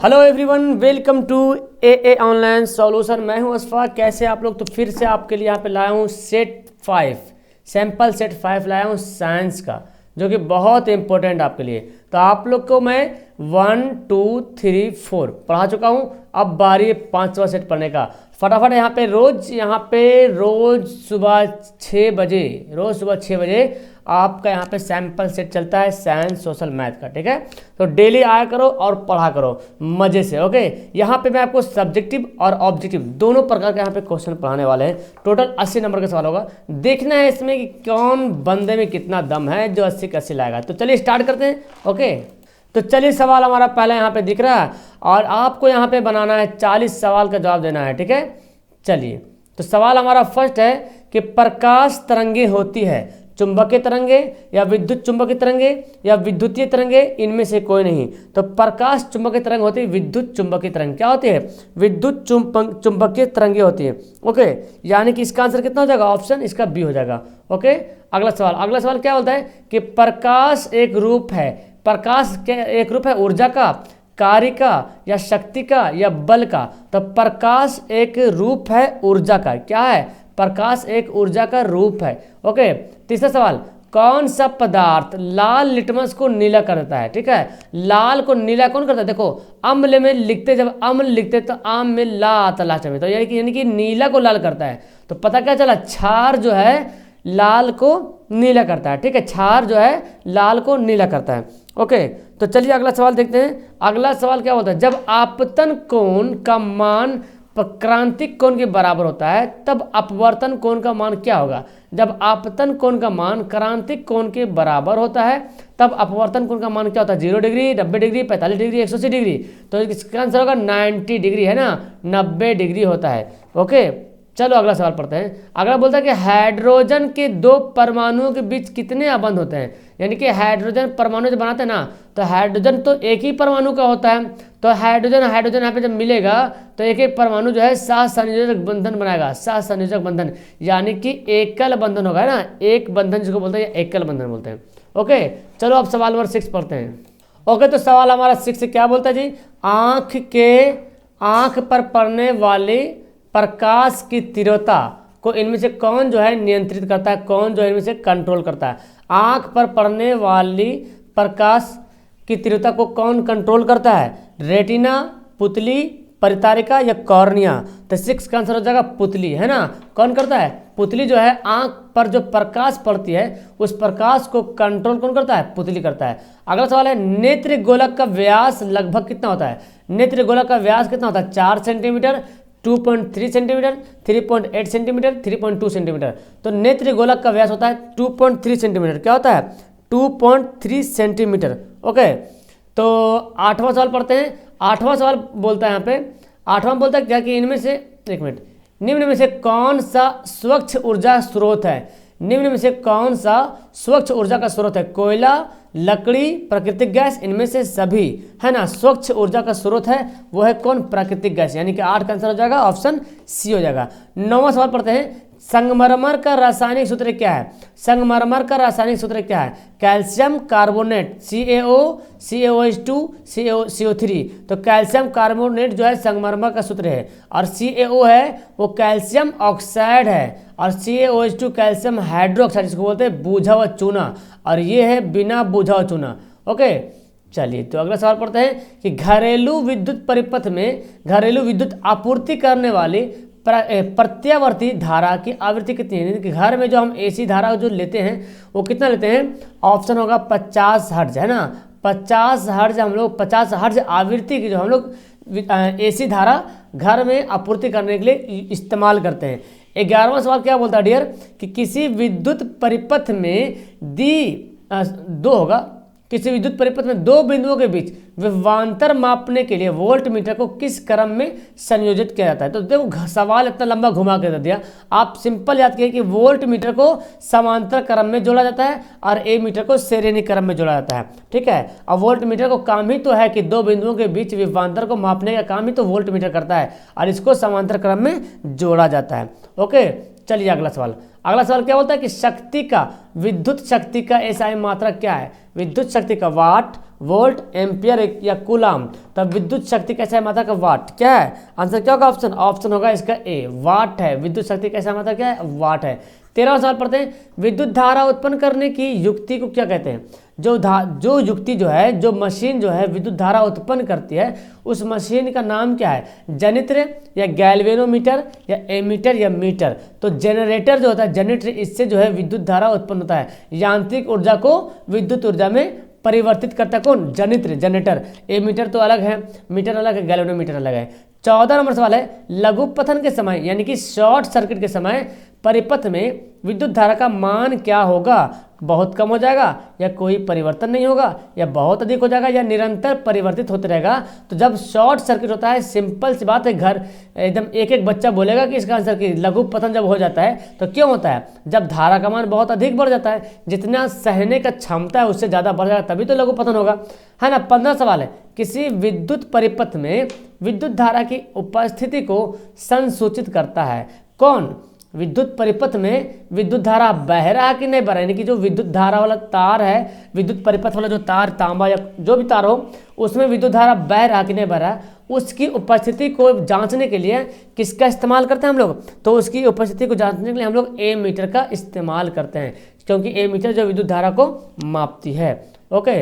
Hello everyone, welcome to a online solution. मैं हूं अशफाक। कैसे आप लोग? तो फिर से आपके लिए यहाँ पे लाया हूँ सैम्पल सेट 5 लाया हूँ साइंस का, जो कि बहुत इंपॉर्टेंट आपके लिए। तो आप लोग को मैं 1 2 3 4 पढ़ा चुका हूँ। अब बारी है 5वां सेट पढ़ने का। फटाफट यहाँ पे रोज सुबह 6 बजे आपका यहाँ पे सैम्पल सेट चलता है साइंस सोशल मैथ का। ठीक है, तो डेली आया करो और पढ़ा करो मजे से। ओके, यहाँ पे मैं आपको सब्जेक्टिव और ऑब्जेक्टिव दोनों प्रकार के यहाँ पे क्वेश्चन पढ़ाने वाले हैं। टोटल 80 नंबर का सवाल होगा। देखना है इसमें कि कौन बंदे में कितना दम है जो 80 का 80 लाएगा। तो चलिए स्टार्ट करते हैं। ओके, तो चलिए सवाल हमारा पहला यहाँ पे दिख रहा है और आपको यहाँ पे बनाना है 40 सवाल का जवाब देना है। ठीक है, चलिए तो सवाल हमारा फर्स्ट है कि प्रकाश तरंगे होती है चुंबकीय तरंगे या विद्युत चुंबकीय तरंगे या विद्युतीय तरंगे, इनमें से कोई नहीं। तो प्रकाश चुंबकीय तरंग होती है विद्युत चुंबकीय तरंग। क्या होती है? विद्युत चुंबकीय तरंगे होती है। ओके, यानी कि इसका आंसर कितना हो जाएगा? ऑप्शन इसका बी हो जाएगा। ओके, अगला सवाल क्या बोलता है कि प्रकाश एक रूप है। प्रकाश एक रूप है ऊर्जा का, कार्य का या शक्ति का या बल का। तो प्रकाश एक रूप है ऊर्जा का। क्या है? प्रकाश एक ऊर्जा का रूप है। ओके, तीसरा सवाल, कौन सा पदार्थ लाल लिटमस को नीला कर देता है? ठीक है, लाल को नीला कौन करता है? देखो, अम्ल में लिखते, जब अम्ल लिखते तो आम में ला आता लास्ट में, तो यानी कि नीला को लाल करता है। तो पता क्या चला? क्षार जो है लाल को नीला करता है। ठीक है, क्षार जो है लाल को नीला करता है। ओके, तो चलिए अगला सवाल देखते हैं। अगला सवाल क्या होता है? जब आपतन कोण का मान क्रांतिक कोण के बराबर होता है तब अपवर्तन कोण का मान क्या होगा? जब आपतन कोण का मान क्रांतिक कोण के बराबर होता है तब अपवर्तन कोण का मान क्या होता है? 0 डिग्री, 90 डिग्री, 45 डिग्री, 180 डिग्री। तो इसका आंसर होगा 90 डिग्री, है ना, 90 डिग्री होता है। ओके, चलो अगला सवाल पढ़ते हैं। अगला बोलता है कि हाइड्रोजन के 2 परमाणुओं के बीच कितने आबंध होते हैं? यानी कि हाइड्रोजन परमाणु जब बनाते हैं ना, तो हाइड्रोजन तो एक ही परमाणु का होता है। तो हाइड्रोजन यहाँ पे जब मिलेगा तो एक एक परमाणु जो है सहसंयोजक बंधन बनाएगा, सहसंयोजक बंधन, यानी कि एकल बंधन होगा ना, एक बंधन जिसको बोलते हैं एकल बंधन बोलते हैं। ओके, चलो अब सवाल नंबर 6 पढ़ते हैं। ओके, तो सवाल हमारा 6 क्या बोलता है जी? आंख पर पड़ने वाले प्रकाश की तीव्रता को इनमें से कौन जो है नियंत्रित करता है, कौन जो है इनमें से कंट्रोल करता है? आंख पर पड़ने वाली प्रकाश की तीव्रता को कौन कंट्रोल करता है? रेटिना, पुतली, परितारिका या कॉर्निया? तो 6 का आंसर हो जाएगा पुतली, है ना। कौन करता है? पुतली जो है आंख पर जो प्रकाश पड़ती है उस प्रकाश को कंट्रोल कौन करता है? पुतली करता है। अगला सवाल है, नेत्र गोलक का व्यास लगभग कितना होता है? नेत्र गोलक का व्यास कितना होता है? 4 सेंटीमीटर, 2.3 सेंटीमीटर, 3.8 सेंटीमीटर, 3.2 सेंटीमीटर। तो नेत्र गोलक का व्यास होता है 2.3 सेंटीमीटर। क्या होता है? 2.3 सेंटीमीटर। ओके, तो 8वां सवाल पढ़ते हैं। 8वां सवाल बोलता है यहाँ पे, 8वां बोलता है क्या कि इनमें से, एक मिनट, निम्न में से कौन सा स्वच्छ ऊर्जा स्रोत है? निम्न में से कौन सा स्वच्छ ऊर्जा का स्रोत है? कोयला, लकड़ी, प्राकृतिक गैस, इनमें से सभी, है ना। स्वच्छ ऊर्जा का स्रोत है वो है कौन? प्राकृतिक गैस, यानी कि 8 का आंसर हो जाएगा ऑप्शन सी हो जाएगा। 9वां सवाल पढ़ते हैं। संगमरमर का रासायनिक सूत्र क्या है? संगमरमर का रासायनिक सूत्र क्या है? Calcium carbonate, CaO, CaOH2, CO3। तो कैल्शियम कार्बोनेट जो है संगमरमर का सूत्र है, और CaO है वो कैल्शियम ऑक्साइड है, और CaOH2 कैल्शियम हाइड्रोक्साइड, जिसको बोलते हैं बूझा हुआ चूना, और ये है बिना बूझा हुआ चूना। ओके, चलिए तो अगला सवाल पढ़ते हैं कि घरेलू विद्युत परिपथ में घरेलू विद्युत आपूर्ति करने वाली प्रत्यावर्ती धारा की आवृत्ति कितनी है? कि घर में जो हम AC धारा जो लेते हैं वो कितना लेते हैं? ऑप्शन होगा 50 हर्ट्ज, है ना। 50 हर्ट्ज हम लोग, 50 हर्ट्ज आवृत्ति की जो हम लोग AC धारा घर में आपूर्ति करने के लिए इस्तेमाल करते हैं। 11वां सवाल क्या बोलता है डियर? कि किसी विद्युत परिपथ में किसी विद्युत परिपथ में 2 बिंदुओं के बीच विभवांतर मापने के लिए वोल्ट मीटर को किस क्रम में संयोजित किया जाता है? तो देखो, सवाल इतना लंबा घुमा के दे दिया। आप सिंपल याद कीजिए कि वोल्ट मीटर को समांतर क्रम में जोड़ा जाता है और ए मीटर को श्रेणी क्रम में जोड़ा जाता है। ठीक है, और वोल्ट मीटर को काम ही तो है कि 2 बिंदुओं के बीच विभवांतर को मापने का काम ही तो वोल्ट मीटर करता है, और इसको समांतर क्रम में जोड़ा जाता है। ओके, चलिए अगला सवाल क्या बोलता है कि शक्ति का, विद्युत शक्ति का SI मात्रक क्या है? विद्युत शक्ति का वाट, वोल्ट, एम्पियर या कूलाम। तब विद्युत शक्ति कैसा है मात्रा का वाट। क्या है आंसर, क्या होगा ऑप्शन, ऑप्शन होगा इसका ए, वाट है। विद्युत शक्ति कैसा मात्रा क्या है, वाट है। 13वां सवाल पढ़ते हैं, विद्युत धारा उत्पन्न करने की युक्ति को क्या कहते हैं। जो युक्ति जो है, जो मशीन जो है विद्युत धारा उत्पन्न करती है, उस मशीन का नाम क्या है, जनित्र या गैल्वेनोमीटर या एमीटर या मीटर। तो जनरेटर जो होता है, जनरेटर, इससे जो है विद्युत धारा उत्पन्न होता है। यांत्रिक ऊर्जा को विद्युत ऊर्जा में परिवर्तित करता है कौन, जनित्र, जनरेटर। एमीटर तो अलग है, मीटर अलग है, गैल्वेनोमीटर अलग है। 14 नंबर सवाल है, लघु पतन के समय यानी कि शॉर्ट सर्किट के समय परिपथ में विद्युत धारा का मान क्या होगा। बहुत कम हो जाएगा या कोई परिवर्तन नहीं होगा, या बहुत अधिक हो जाएगा, या निरंतर परिवर्तित होते रहेगा। तो जब शॉर्ट सर्किट होता है, सिंपल सी बात है, घर एकदम एक एक बच्चा बोलेगा कि इसका आंसर कि लघु पतन जब हो जाता है तो क्यों होता है, जब धारा का मान बहुत अधिक बढ़ जाता है, जितना सहने का क्षमता है उससे ज़्यादा बढ़ जाएगा, तभी तो लघु पतन होगा, है ना। 15 सवाल है, किसी विद्युत परिपथ में विद्युत धारा की उपस्थिति को संसूचित करता है कौन। विद्युत परिपथ में विद्युत धारा बह रहा है कि नहीं बह रहा है, यानी कि जो विद्युत धारा वाला तार है, विद्युत परिपथ वाला जो तार, तांबा या जो भी तार हो, उसमें विद्युत धारा बह रहा कि नहीं बह रहा है, उसकी उपस्थिति को जांचने के लिए किसका इस्तेमाल करते हैं हम लोग। तो उसकी उपस्थिति को जांचने के लिए हम लोग ए मीटर का इस्तेमाल करते हैं, क्योंकि ए मीटर जो विद्युत धारा को मापती है। ओके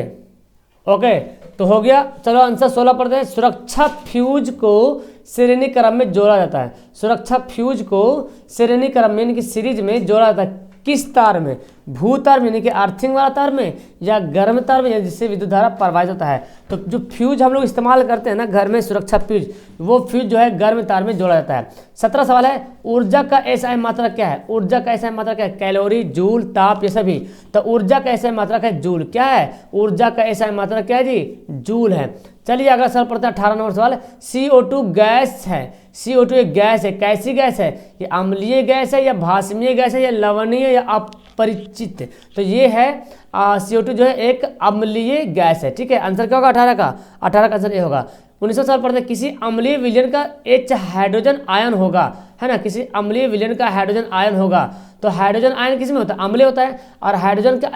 ओके, तो हो गया। चलो आंसर 16 पढ़ते हैं, सुरक्षा फ्यूज को श्रेणी क्रम में जोड़ा जाता है। सुरक्षा फ्यूज को श्रेणी क्रम में यानी कि सीरीज में जोड़ा जाता है किस तार में, भू तार में यानी कि अर्थिंग वाला तार में, या गर्म तार में, या जिससे विद्युत धारा प्रवाहित होता है। तो जो फ्यूज हम लोग इस्तेमाल करते हैं ना घर में, सुरक्षा फ्यूज, वो फ्यूज जो है गर्म तार में जोड़ा जाता है। 17 सवाल है, ऊर्जा का एसआई मात्रा क्या है। ऊर्जा का एसआई मात्रा क्या है, कैलोरी, जूल, ताप, ये सभी। तो ऊर्जा का एसआई मात्रा क्या है, जूल। क्या है ऊर्जा का एसआई मात्रा क्या है जी, जूल है। चलिए अगला सवाल पढ़ते हैं, 18 नंबर सवाल। CO2 गैस है, CO2 एक गैस है, कैसी गैस है, ये अम्लीय गैस है या भाष्मीय गैस है या लवणीय या अपरिचित। तो ये है CO2 जो है एक अम्लीय गैस है, ठीक है। आंसर क्या होगा 18 का, 18 का आंसर ये होगा। 19 सवाल पढ़ते हैं, किसी अम्लीय विलयन का H हाइड्रोजन आयन होगा, है ना, किसी अम्लीय विलयन का हाइड्रोजन आयन होगा। तो हाइड्रोजन आयन किस में होता है, अम्लीय होता है। और हाइड्रोजन का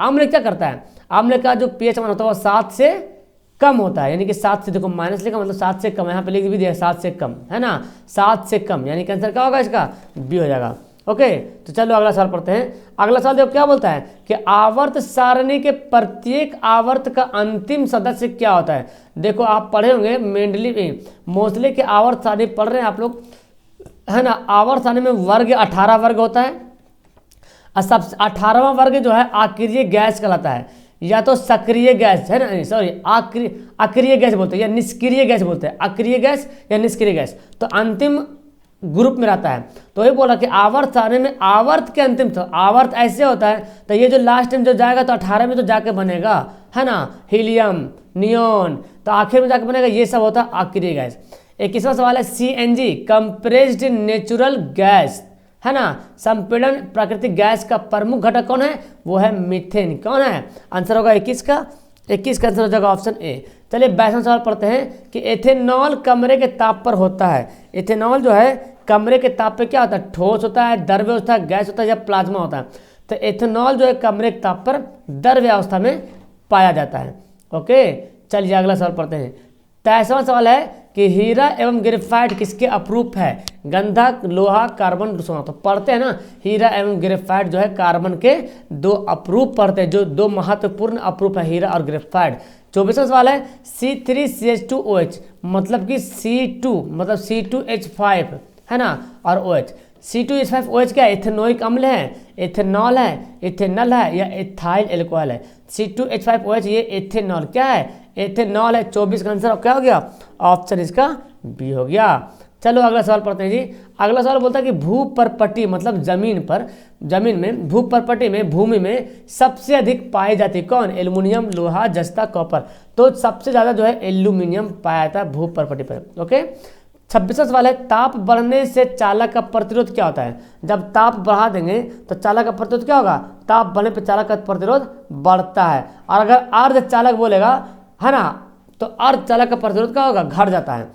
अम्ल क्या करता है, अम्ल का जो pH मान होता है वो 7 से कम होता है, यानी कि 7 से, देखो माइनस लिखा मतलब 7 से कम, यहाँ पे लिख भी दिया 7 से कम, है ना, 7 से कम, यानी कि आंसर क्या होगा इसका, बी हो जाएगा। ओके, तो चलो अगला सवाल पढ़ते हैं। अगला सवाल देखो क्या बोलता है कि आवर्त सारणी के प्रत्येक आवर्त का अंतिम सदस्य क्या होता है। देखो आप पढ़े होंगे मोस्टली के आवर्त सारणी पढ़ रहे हैं आप लोग, है ना। आवर्त सारणी में वर्ग 18 वर्ग होता है, और सब 18वां वर्ग जो है आक्रिय गैस कहलाता है, या तो सक्रिय गैस, है ना, सॉरी अक्रिय गैस बोलते हैं या निष्क्रिय गैस बोलते हैं, अक्रिय गैस या निष्क्रिय गैस। तो अंतिम ग्रुप में रहता है। तो ये बोला कि आवर्त सारणी में आवर्त के अंतिम, तो आवर्त ऐसे होता है, तो ये जो लास्ट टाइम जो जाएगा तो 18 में तो जाके बनेगा, है ना, हीलियम, नियोन, तो आखिर में जाके बनेगा, ये सब होता है अक्रिय गैस। 21वां सवाल है, CNG कंप्रेस्ड नेचुरल गैस, है ना, संपीड़न प्राकृतिक गैस का प्रमुख घटक कौन है, वो है मीथेन। कौन है, आंसर होगा 21 का, 21 का आंसर हो जाएगा ऑप्शन ए। चलिए 22वां सवाल पढ़ते हैं कि एथेनॉल कमरे के ताप पर होता है। एथेनॉल जो है कमरे के ताप पे क्या होता है, ठोस होता है, द्रव्य होता है, गैस होता है या प्लाज्मा होता है। तो एथेनॉल जो है कमरे के ताप पर द्रव्य अवस्था में पाया जाता है। ओके, चलिए अगला सवाल पढ़ते हैं। 23वां सवाल है कि हीरा एवं ग्रेफाइट किसके अपरूप है, गंधक, लोहा, कार्बन, सोना। तो पढ़ते हैं ना, हीरा एवं ग्रेफाइट जो है कार्बन के 2 अपरूप पढ़ते हैं, जो 2 महत्वपूर्ण अपरूप है, हीरा और ग्रेफाइट। 24वां सवाल है, C3CH2OH मतलब कि C2 मतलब C2H5, है ना, और OH। C2H5OH क्या है, इथेनोइक अम्ल है, इथेनॉल है, इथेनॉल है या इथाइल एल्कोहल है। C2H5OH ये इथेनॉल क्या है, इथेनॉल है। 24 का आंसर क्या हो गया, ऑप्शन इसका बी हो गया। चलो अगला सवाल पढ़ते हैं जी। अगला सवाल बोलता है कि भूपर्पटी मतलब जमीन में भूपर्पटी में भूमि में सबसे अधिक पाई जाती कौन, एल्युमिनियम, लोहा, जस्ता, कॉपर। तो सबसे ज़्यादा जो है एल्यूमिनियम पाया जाता है भूपर्पटी पर। ओके, 26वां सवाल है, ताप बढ़ने से चालक का प्रतिरोध क्या होता है। जब ताप बढ़ा देंगे तो चालक का प्रतिरोध क्या होगा, ताप बढ़ने पर चालक का प्रतिरोध बढ़ता है। और अगर अर्धचालक बोलेगा, है ना, तो अर्धचालक का प्रतिरोध क्या होगा, घट जाता है।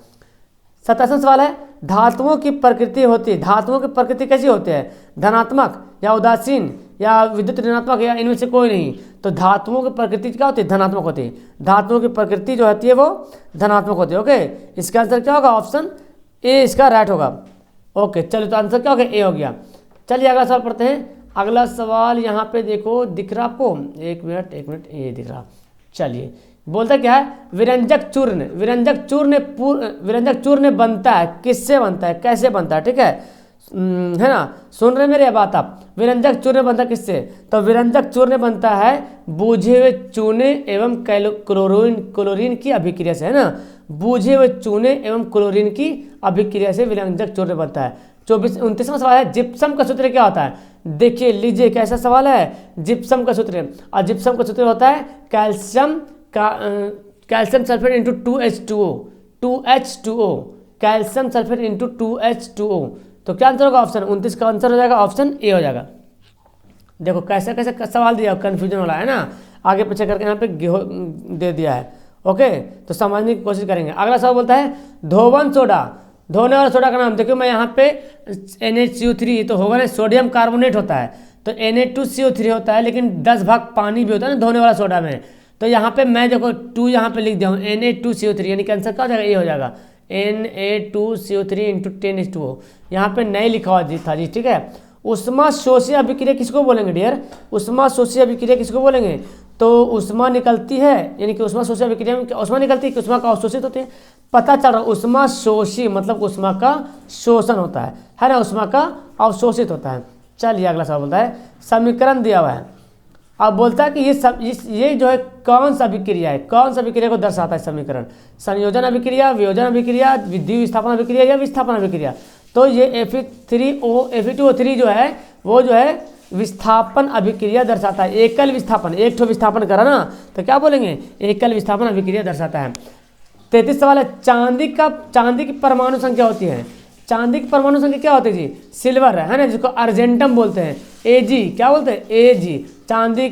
27वां सवाल है, धातुओं की प्रकृति होती है, धातुओं की प्रकृति कैसी होती है, धनात्मक या उदासीन या विद्युत ऋणात्मक या इनमें से कोई नहीं, तो धातुओं की प्रकृति क्या होती है, धनात्मक होती है। धातुओं की प्रकृति जो होती है वो धनात्मक होती है। ओके, इसका आंसर क्या होगा, ऑप्शन ए इसका राइट होगा। ओके चलिए, तो आंसर क्या हो गया, ए हो गया। चलिए अगला सवाल पढ़ते हैं। अगला सवाल यहाँ पे देखो, दिख रहा आपको, एक मिनट ये दिख रहा। चलिए, बोलता क्या है, विरंजक चूर्ण, विरंजक चूर्ण बनता है, किससे बनता है, कैसे बनता है, ठीक है ना, सुन रहे मेरे बात आप। विरंजक चूर्ण बनता किससे, तो विरंजक चूर्ण बनता है बूझे हुए चूने एवं क्लोरीन की अभिक्रिया से, है ना। बूझे हुए चूने एवं क्लोरीन की अभिक्रिया से विरंजक चूर्ण बनता है। 29वां सवाल है, जिप्सम का सूत्र क्या होता है। देखिए लीजिए कैसा सवाल है, जिप्सम का सूत्र, और जिप्सम का सूत्र होता है calcium sulphate into 2H2O, calcium sulphate into 2H2O। तो क्या आंसर होगा, ऑप्शन 29 का आंसर हो जाएगा, ऑप्शन ए हो जाएगा। देखो कैसे कैसे सवाल दिया, कन्फ्यूजन वाला है ना, आगे पीछे करके यहाँ पे दे दिया है। ओके, तो समझने की कोशिश करेंगे। अगला सवाल बोलता है, धोवन सोडा, धोने वाला सोडा का नाम। देखिए मैं यहाँ पे NaCO3 तो होगा ना, सोडियम कार्बोनेट होता है, तो Na2CO3 होता है, लेकिन 10 भाग पानी भी होता है ना धोने वाला सोडा में। तो यहाँ पे मैं देखो 2 यहाँ पे लिख दिया हूँ, Na2CO3, यानी कि आंसर क्या हो जाएगा, ये हो जाएगा Na2CO3 इंटू 10H2O। यहाँ पे नहीं लिखा हुआ था जी, ठीक है। उष्मा शोषी अभिक्रिया किसको बोलेंगे डियर, उष्मा शोषी अभिक्रिया किसको बोलेंगे, तो उष्मा निकलती है, यानी कि उष्मा शोषी अभिक्रिया में उष्मा निकलती है कि उष्मा का अवशोषित होती है, पता चल रहा है। उष्मा शोषी मतलब उष्मा का शोषण होता है ना, उष्मा का अवशोषित होता है। चलिए अगला सवाल बोलता है, समीकरण दिया हुआ है। अब बोलता है कि ये जो है कौन सा अभिक्रिया है, कौन सा अभिक्रिया को दर्शाता है समीकरण, संयोजन अभिक्रिया, वियोजन अभिक्रिया, द्विविस्थापन अभिक्रिया या विस्थापन अभिक्रिया। तो ये Fe2O3 जो है वो जो है विस्थापन अभिक्रिया दर्शाता है, एकल विस्थापन, एक ठो विस्थापन करा ना, तो क्या बोलेंगे, एकल विस्थापन अभिक्रिया दर्शाता है। 33 सवाल है, चांदी की परमाणु संख्या होती है, चांदी की परमाणु संख्या क्या होती है जी, सिल्वर है ना, जिसको अर्जेंटम बोलते हैं, Ag क्या बोलते हैं, Ag। चांदी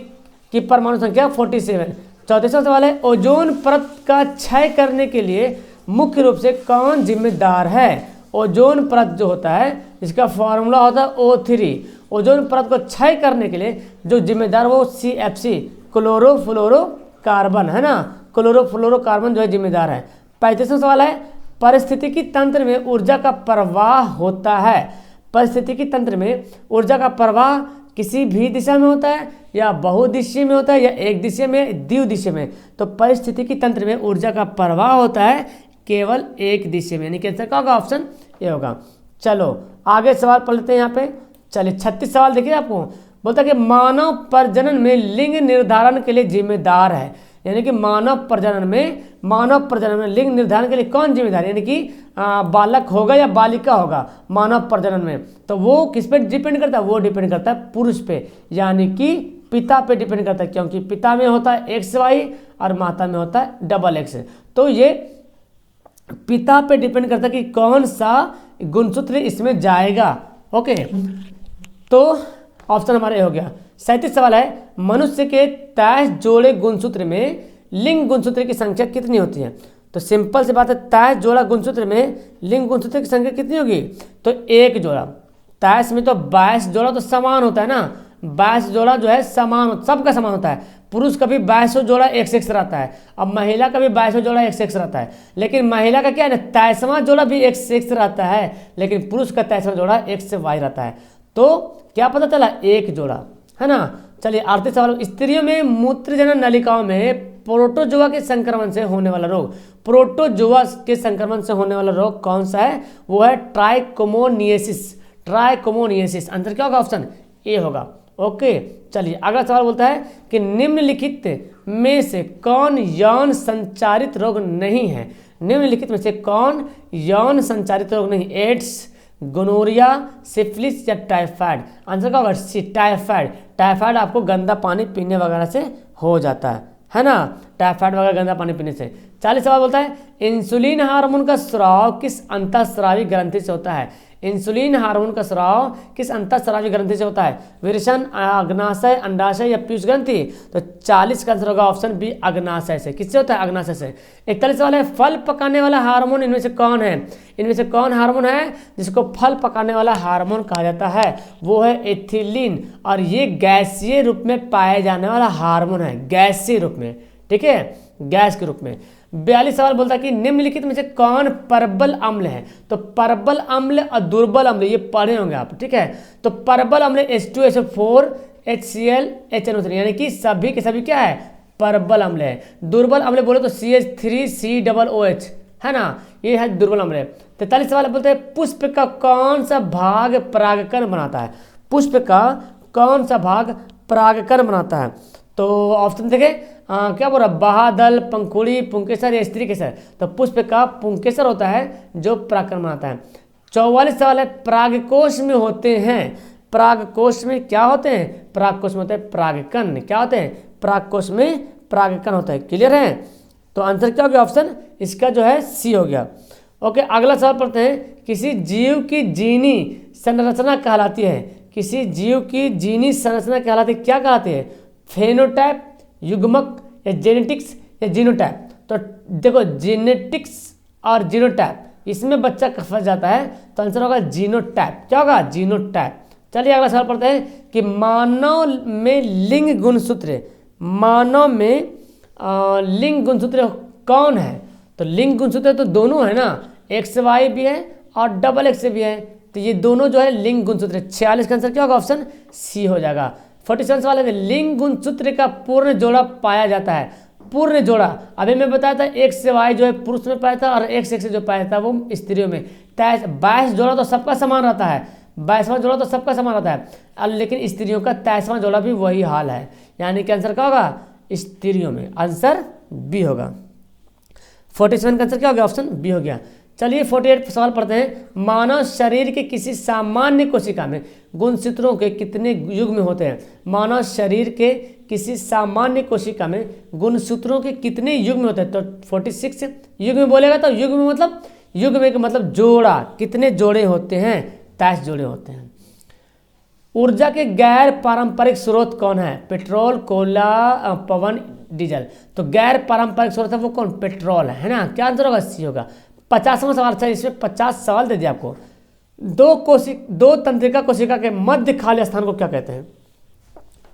की परमाणु संख्या 47। 34वां सवाल है, ओजोन परत का क्षय करने के लिए मुख्य रूप से कौन जिम्मेदार है। ओजोन परत जो होता है इसका फॉर्मूला होता है O3। ओजोन परत को क्षय करने के लिए जो जिम्मेदार वो CFC, क्लोरोफ्लोरोकार्बन, है ना, क्लोरोफ्लोरोकार्बन जो है जिम्मेदार है। 35वां सवाल है, पारिस्थितिकी तंत्र में ऊर्जा का प्रवाह होता है। पारिस्थितिकी तंत्र में ऊर्जा का प्रवाह किसी भी दिशा में होता है, या बहुदिशीय में होता है, या एक दिशा में, द्विदिशीय में। तो पारिस्थितिकी तंत्र में ऊर्जा का प्रवाह होता है केवल एक दिशा में, यानी कि आंसर क्या होगा, ऑप्शन ए होगा। चलो आगे सवाल पढ़ लेते हैं यहाँ पे। चलिए 36 सवाल देखिए आपको, बोलता है कि मानव प्रजनन में लिंग निर्धारण के लिए जिम्मेदार है, यानी कि मानव प्रजनन में लिंग निर्धारण के लिए कौन जिम्मेदार है, यानी कि बालक होगा या बालिका होगा मानव प्रजनन में। तो वो किस पे डिपेंड करता है, वो डिपेंड करता है पुरुष पे, यानी कि पिता पे डिपेंड करता है, क्योंकि पिता में होता है XY और माता में होता है XX। तो ये पिता पे डिपेंड करता है कि कौन सा गुणसूत्र इसमें जाएगा। ओके, तो ऑप्शन हमारा ये हो गया। 37 सवाल है, मनुष्य के 23 जोड़े गुणसूत्र में लिंग गुणसूत्र की संख्या कितनी होती है। तो सिंपल सी बात है, 23 जोड़ा गुणसूत्र में लिंग गुणसूत्र की संख्या कितनी होगी, तो एक जोड़ा। 23 में तो 22 जोड़ा तो समान होता है ना, 22 जोड़ा जो है समान, सबका समान होता है। पुरुष का भी 22 जोड़ा XX रहता है, अब महिला का भी 22 जोड़ा XX रहता है, लेकिन महिला का क्या है ना, 23वां जोड़ा भी XX रहता है, लेकिन पुरुष का 23वां जोड़ा XY रहता है। तो क्या पता चला, एक जोड़ा, है ना। चलिए 38 सवाल, स्त्रियों में मूत्रजनन नलिकाओं में प्रोटोजोआ के संक्रमण से होने वाला रोग, प्रोटोजोआ के संक्रमण से होने वाला रोग कौन सा है, वो है ट्राइकोमोनियसिस। आंसर क्या होगा, ऑप्शन ए होगा। ओके, चलिए अगला सवाल बोलता है कि निम्नलिखित में से कौन यौन संचारित रोग नहीं है। निम्नलिखित में से कौन यौन संचारित रोग नहीं, एड्स, गोनोरिया, सिफिलिस या टाइफाइड। आंसर क्या होगा, सी, टाइफाइड। टाइफाइड आपको गंदा पानी पीने वगैरह से हो जाता है ना, टाइफाइड वगैरह गंदा पानी पीने से। 40 सवाल बोलता है, इंसुलिन हार्मोन का स्राव किस अंतःस्रावी ग्रंथि से होता है। इंसुलिन हार्मोन का स्राव किस अंतःस्रावी ग्रंथि से होता है, विरेचन, अग्नाशय, अंडाशय या पीयूष ग्रंथि। तो 40 का आंसर होगा ऑप्शन बी, अग्नाशय से। किससे होता है, अग्नाशय से। 41 सवाल है, फल पकाने वाला हार्मोन इनमें से कौन है। इनमें से कौन हार्मोन है जिसको फल पकाने वाला हार्मोन कहा जाता है? वो है एथिलीन, और ये गैसीय रूप में पाए जाने वाला हार्मोन है, गैसीय रूप में, ठीक है, गैस के रूप में। 42 सवाल बोलता है कि निम्नलिखित में से कौन परबल अम्ल है? तो परबल अम्ल और दुर्बल अम्ल ये पढ़े होंगे आप, ठीक है। तो परबल अम्ल H2SO4 HCl HNO3, यानी कि सभी के सभी क्या है? परबल अम्ल है। दुर्बल अम्ल बोले तो CH3COOH है ना, ये है दुर्बल अम्ल। 43 सवाल बोलते हैं पुष्प का कौन सा भाग परागकण बनाता है? पुष्प का कौन सा भाग परागकण बनाता है? तो ऑप्शन देखें, क्या बोल रहा, बाहादल, पंखुड़ी, पुंकेसर या स्त्री केसर? तो पुष्प का पुंकेसर होता है जो परागकण बनाता है। 44 सवाल है परागकोश में होते हैं, परागकोश में क्या होते हैं? परागकोश में होते हैं परागकण। क्या होते हैं? परागकोश में परागकण होता है। क्लियर है? तो आंसर क्या हो गया? ऑप्शन इसका जो है सी हो गया। ओके, अगला सवाल पढ़ते हैं। किसी जीव की जीनी संरचना कहलाती है, किसी जीव की जीनी संरचना कहलाती है, क्या कहलाती है? फेनोटाइप, युग्मक या जेनेटिक्स या जीनोटाइप? तो देखो जेनेटिक्स और जीनोटाइप इसमें बच्चा फंस जाता है, तो आंसर होगा जीनोटाइप। क्या होगा? जीनोटाइप। चलिए अगला सवाल पढ़ते हैं कि मानव में लिंग गुणसूत्र, मानव में लिंग गुणसूत्र कौन है? तो लिंग गुणसूत्र तो दोनों है ना, XY भी है और XX भी है, तो ये दोनों जो है लिंग गुणसूत्र। 46 का आंसर क्या होगा? ऑप्शन सी हो जाएगा। 47 सवाल है लिंग गुणसूत्र का पूर्ण जोड़ा पाया जाता है। पूर्ण जोड़ा अभी मैं बताया था X से Y जो है पुरुष में पाया था और X से जो पाया था वो स्त्रियों में। 22 जोड़ा तो सबका समान रहता है, 22वां जोड़ा तो सबका समान रहता है, लेकिन स्त्रियों का 23वां जोड़ा भी वही हाल है, यानी कि आंसर क्या होगा? स्त्रियों में। आंसर बी होगा। 47 का आंसर क्या हो गया? ऑप्शन बी हो गया। चलिए 48 सवाल पढ़ते हैं। मानव शरीर के किसी सामान्य कोशिका में गुणसूत्रों के कितने युग्म होते हैं? मानव शरीर के किसी सामान्य कोशिका में गुणसूत्रों के कितने युग्म होते हैं? तो 46 युग्म बोलेगा, तो युग्म मतलब युग्म का मतलब जोड़ा, कितने जोड़े होते हैं? 23 जोड़े होते हैं। ऊर्जा के गैर पारंपरिक स्रोत कौन है? पेट्रोल, कोयला, पवन, डीजल। तो गैर पारंपरिक स्रोत है वो कौन? पेट्रोल है ना। क्या आंसर होगा? सी होगा। 50वां सवाल था, इसमें 50 सवाल दे दिया आपको। दो तंत्रिका कोशिका के मध्य खाली स्थान को क्या कहते हैं?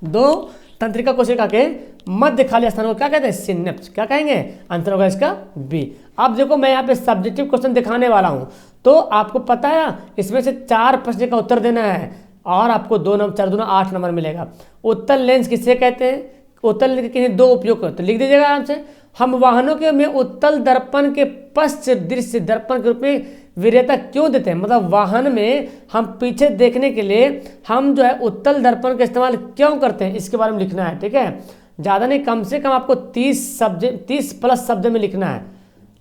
दो तंत्रिका कोशिका के मध्य खाली स्थान को क्या कहते हैं? सिनेप्स। क्या कहेंगे? आंसर होगा इसका बी। अब देखो मैं यहाँ पे सब्जेक्टिव क्वेश्चन दिखाने वाला हूँ, तो आपको पता है इसमें से 4 प्रश्न का उत्तर देना है और आपको 2 नंबर 4 दूना 8 नंबर मिलेगा। उत्तल लेंस किसे कहते हैं? उत्तल लेंस के 2 उपयोग करते, लिख दीजिएगा आराम से। हम वाहनों के में उत्तल दर्पण के पश्च दृश्य दर्पण के रूप में वरीयता क्यों देते हैं? मतलब वाहन में हम पीछे देखने के लिए हम जो है उत्तल दर्पण का इस्तेमाल क्यों करते हैं, इसके बारे में लिखना है, ठीक है। ज़्यादा नहीं, कम से कम आपको 30+ शब्द में लिखना है।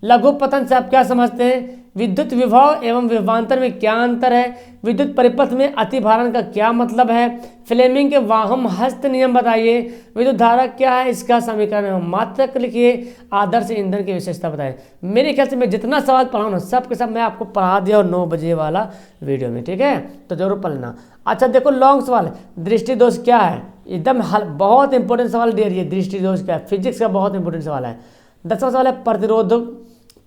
लघु पतन से आप क्या समझते हैं? विद्युत विभव एवं विभवांतर में क्या अंतर है? विद्युत परिपथ में अतिभारण का क्या मतलब है? फ्लेमिंग के वाहम हस्त नियम बताइए। विद्युत धारा क्या है, इसका समीकरण मात्रक लिखिए। आदर्श ईंधन की विशेषता बताइए। मेरे ख्याल से मैं जितना सवाल पढ़ाऊँ ना सब के सब मैं आपको पढ़ा दिया और 9 बजे वाला वीडियो में, ठीक है, तो जरूर पढ़ लेना। अच्छा देखो लॉन्ग सवाल, दृष्टि दोष क्या है? एकदम बहुत इंपॉर्टेंट सवाल दे रही है, दृष्टि दोष क्या है, फिजिक्स का बहुत इंपॉर्टेंट सवाल है। 10वां सवाल है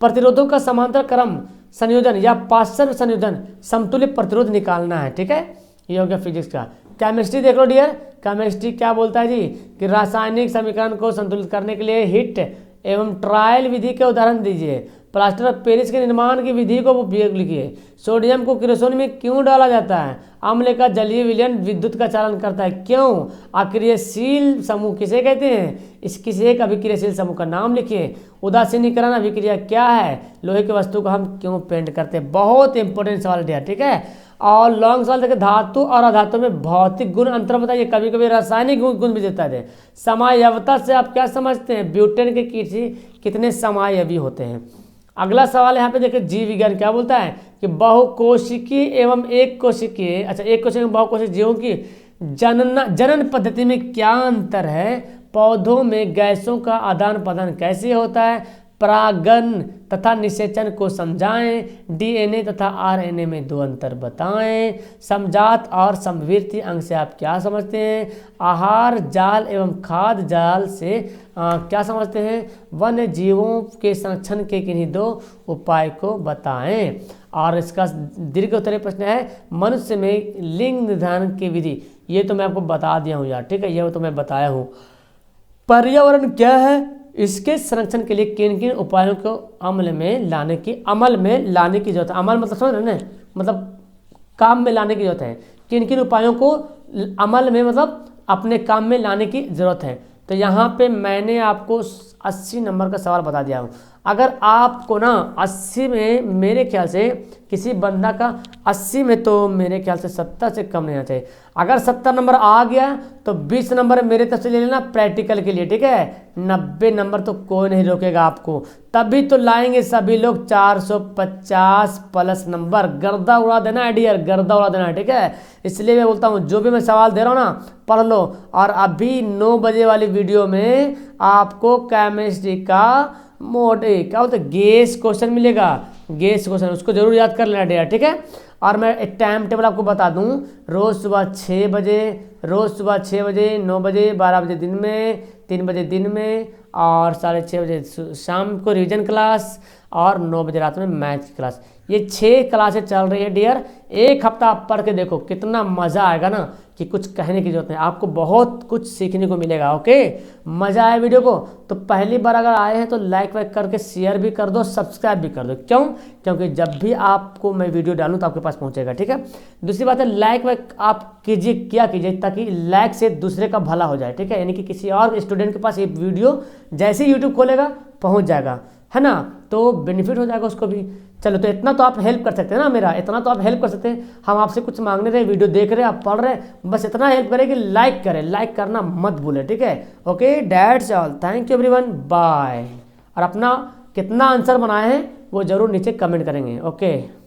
प्रतिरोधों का समांतर क्रम संयोजन या पार्श्व संयोजन समतुल्य प्रतिरोध निकालना है, ठीक है, ये हो गया फिजिक्स का। केमिस्ट्री देख लो डियर, केमिस्ट्री क्या बोलता है जी कि रासायनिक समीकरण को संतुलित करने के लिए हिट एवं ट्रायल विधि के उदाहरण दीजिए। प्लास्टर ऑफ पेरिस के निर्माण की विधि को उपयोग लिखिए। सोडियम को केरोसिन में क्यों डाला जाता है? अम्ल का जलीय विलयन विद्युत का चालन करता है, क्यों? अक्रियशील समूह किसे कहते हैं? इस किसी एक अभिक्रियाशील समूह का नाम लिखिए। उदासीनीकरण अभिक्रिया क्या है? लोहे की वस्तु को हम क्यों पेंट करते हैं? बहुत इंपॉर्टेंट सवाल दिया, ठीक है। और लॉन्ग सवाल देखिए, धातु और अधातु में भौतिक गुण अंतर बताइए। कभी कभी रासायनिक गुण भी देता है। समायवता से आप क्या समझते हैं? ब्यूटेन के कितने समायवी होते हैं? अगला सवाल यहाँ पे देखिए, जीव विज्ञान क्या बोलता है कि बहुकोशिकीय एवं एक कोशिकीय, अच्छा एक कोशिकीय एवं बहुकोशिकीय जीवों की जनन पद्धति में क्या अंतर है? पौधों में गैसों का आदान प्रदान कैसे होता है? परागन तथा निषेचन को समझाएं, डीएनए तथा आरएनए में दो अंतर बताएं, समजात और समवर्ती अंग से आप क्या समझते हैं, आहार जाल एवं खाद्य जाल से क्या समझते हैं, वन्य जीवों के संरक्षण के किन्हीं दो उपाय को बताएं। और इसका दीर्घ उत्तरीय प्रश्न है मनुष्य में लिंग निर्धारण की विधि। ये तो मैं आपको बता दिया हूँ यार, ठीक है, ये तो मैं बताया हूँ। पर्यावरण क्या है, इसके संरक्षण के लिए किन किन उपायों को अमल में लाने की जरूरत है। अमल मतलब समझ रहे हैं, मतलब काम में लाने की जरूरत है। किन किन उपायों को अमल में मतलब अपने काम में लाने की जरूरत है। तो यहाँ पे मैंने आपको 80 नंबर का सवाल बता दिया हूँ। अगर आपको ना 80 में, मेरे ख्याल से किसी बंदा का 80 में तो मेरे ख्याल से 70 से कम नहीं आना चाहिए। अगर 70 नंबर आ गया तो 20 नंबर मेरे तरफ से ले लेना प्रैक्टिकल के लिए, ठीक है। 90 नंबर तो कोई नहीं रोकेगा आपको, तभी तो लाएंगे सभी लोग 450 प्लस नंबर। गर्दा उड़ा देना है डियर, गर्दा उड़ा देना है, ठीक है। इसलिए मैं बोलता हूँ जो भी मैं सवाल दे रहा हूँ ना पढ़ लो। और अभी 9 बजे वाली वीडियो में आपको केमिस्ट्री का क्या बोलते गैस क्वेश्चन मिलेगा, गैस क्वेश्चन, उसको जरूर याद कर लेना डियर, ठीक है। और मैं एक टाइम टेबल आपको बता दूं, रोज़ सुबह 6 बजे, 9 बजे, 12 बजे दिन में, 3 बजे दिन में, और 6:30 बजे शाम को रिवीजन क्लास, और 9 बजे रात में मैथ की क्लास। ये 6 क्लासें चल रही है डियर। एक हफ्ता आप पढ़ के देखो, कितना मज़ा आएगा ना कि कुछ कहने की जरूरत नहीं, आपको बहुत कुछ सीखने को मिलेगा। ओके, मज़ा आया वीडियो को तो पहली बार अगर आए हैं तो लाइक वाइक करके शेयर भी कर दो, सब्सक्राइब भी कर दो। क्यों? क्योंकि जब भी आपको मैं वीडियो डालूँ तो आपके पास पहुँचेगा, ठीक है। दूसरी बात है लाइक वाइक आप कीजिए, क्या कीजिए, ताकि लाइक से दूसरे का भला हो जाए, ठीक है। यानी कि किसी और स्टूडेंट के पास ये वीडियो जैसे ही यूट्यूब खोलेगा पहुँच जाएगा, है ना, तो बेनिफिट हो जाएगा उसको भी। चलो, तो इतना तो आप हेल्प कर सकते हैं ना, मेरा इतना तो आप हेल्प कर सकते हैं। हम आपसे कुछ मांगने रहे, वीडियो देख रहे हैं, आप पढ़ रहे हैं, बस इतना हेल्प करें कि लाइक करें, लाइक करना मत भूलें, ठीक है। Okay, that's all, thank you everyone, bye. और अपना कितना आंसर बनाए हैं वो जरूर नीचे कमेंट करेंगे। ओके।